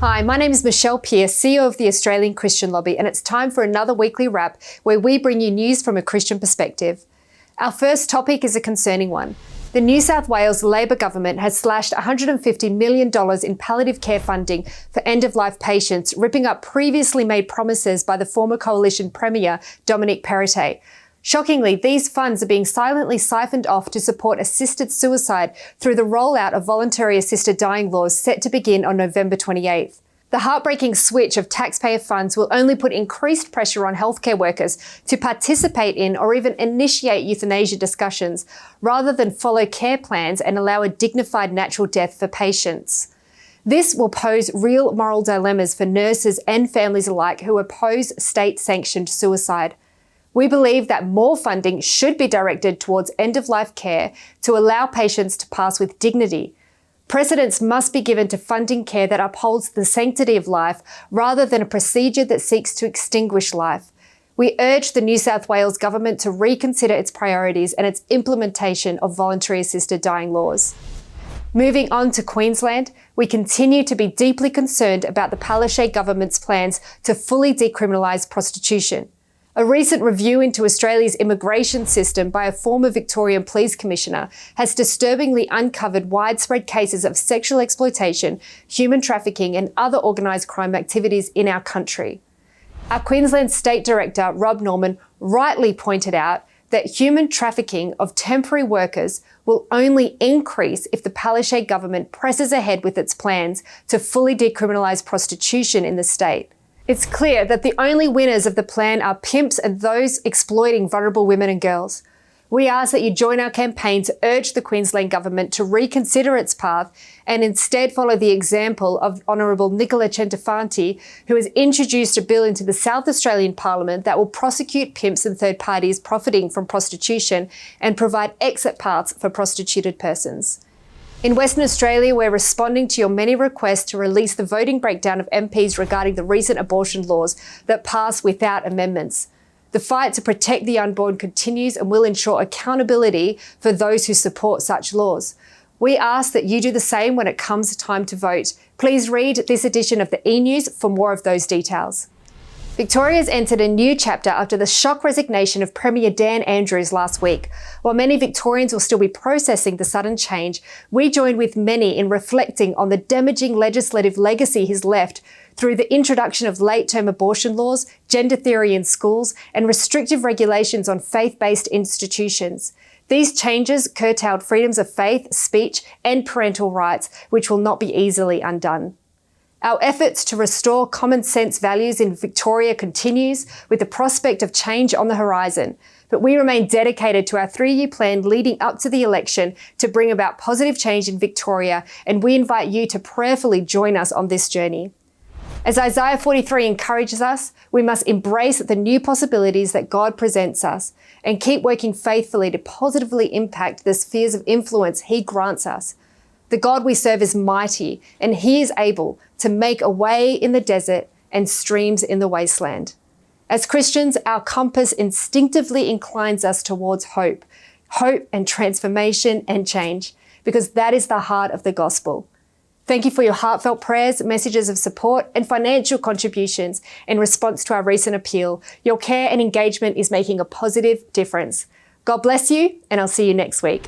Hi, my name is Michelle Pearse, CEO of the Australian Christian Lobby, and it's time for another weekly wrap where we bring you news from a Christian perspective. Our first topic is a concerning one. The New South Wales Labor government has slashed $150 million in palliative care funding for end-of-life patients, ripping up previously made promises by the former Coalition Premier, Dominic Perrottet. Shockingly, these funds are being silently siphoned off to support assisted suicide through the rollout of voluntary assisted dying laws set to begin on November 28th. The heartbreaking switch of taxpayer funds will only put increased pressure on healthcare workers to participate in or even initiate euthanasia discussions, rather than follow care plans and allow a dignified natural death for patients. This will pose real moral dilemmas for nurses and families alike who oppose state-sanctioned suicide. We believe that more funding should be directed towards end-of-life care to allow patients to pass with dignity. Precedence must be given to funding care that upholds the sanctity of life rather than a procedure that seeks to extinguish life. We urge the New South Wales government to reconsider its priorities and its implementation of voluntary assisted dying laws. Moving on to Queensland, we continue to be deeply concerned about the Palaszczuk government's plans to fully decriminalise prostitution. A recent review into Australia's immigration system by a former Victorian Police Commissioner has disturbingly uncovered widespread cases of sexual exploitation, human trafficking and other organised crime activities in our country. Our Queensland State Director, Rob Norman, rightly pointed out that human trafficking of temporary workers will only increase if the Palaszczuk government presses ahead with its plans to fully decriminalise prostitution in the state. It's clear that the only winners of the plan are pimps and those exploiting vulnerable women and girls. We ask that you join our campaign to urge the Queensland government to reconsider its path and instead follow the example of Honourable Nicola Centofanti, who has introduced a bill into the South Australian Parliament that will prosecute pimps and third parties profiting from prostitution and provide exit paths for prostituted persons. In Western Australia, we're responding to your many requests to release the voting breakdown of MPs regarding the recent abortion laws that passed without amendments. The fight to protect the unborn continues and will ensure accountability for those who support such laws. We ask that you do the same when it comes time to vote. Please read this edition of the E-News for more of those details. Victoria has entered a new chapter after the shock resignation of Premier Dan Andrews last week. While many Victorians will still be processing the sudden change, we joined with many in reflecting on the damaging legislative legacy he's left through the introduction of late-term abortion laws, gender theory in schools, and restrictive regulations on faith-based institutions. These changes curtailed freedoms of faith, speech, and parental rights, which will not be easily undone. Our efforts to restore common sense values in Victoria continues with the prospect of change on the horizon, but we remain dedicated to our 3-year plan leading up to the election to bring about positive change in Victoria, and we invite you to prayerfully join us on this journey. As Isaiah 43 encourages us, we must embrace the new possibilities that God presents us and keep working faithfully to positively impact the spheres of influence He grants us. The God we serve is mighty, and He is able to make a way in the desert and streams in the wasteland. As Christians, our compass instinctively inclines us towards hope and transformation and change, because that is the heart of the gospel. Thank you for your heartfelt prayers, messages of support, and financial contributions in response to our recent appeal. Your care and engagement is making a positive difference. God bless you, and I'll see you next week.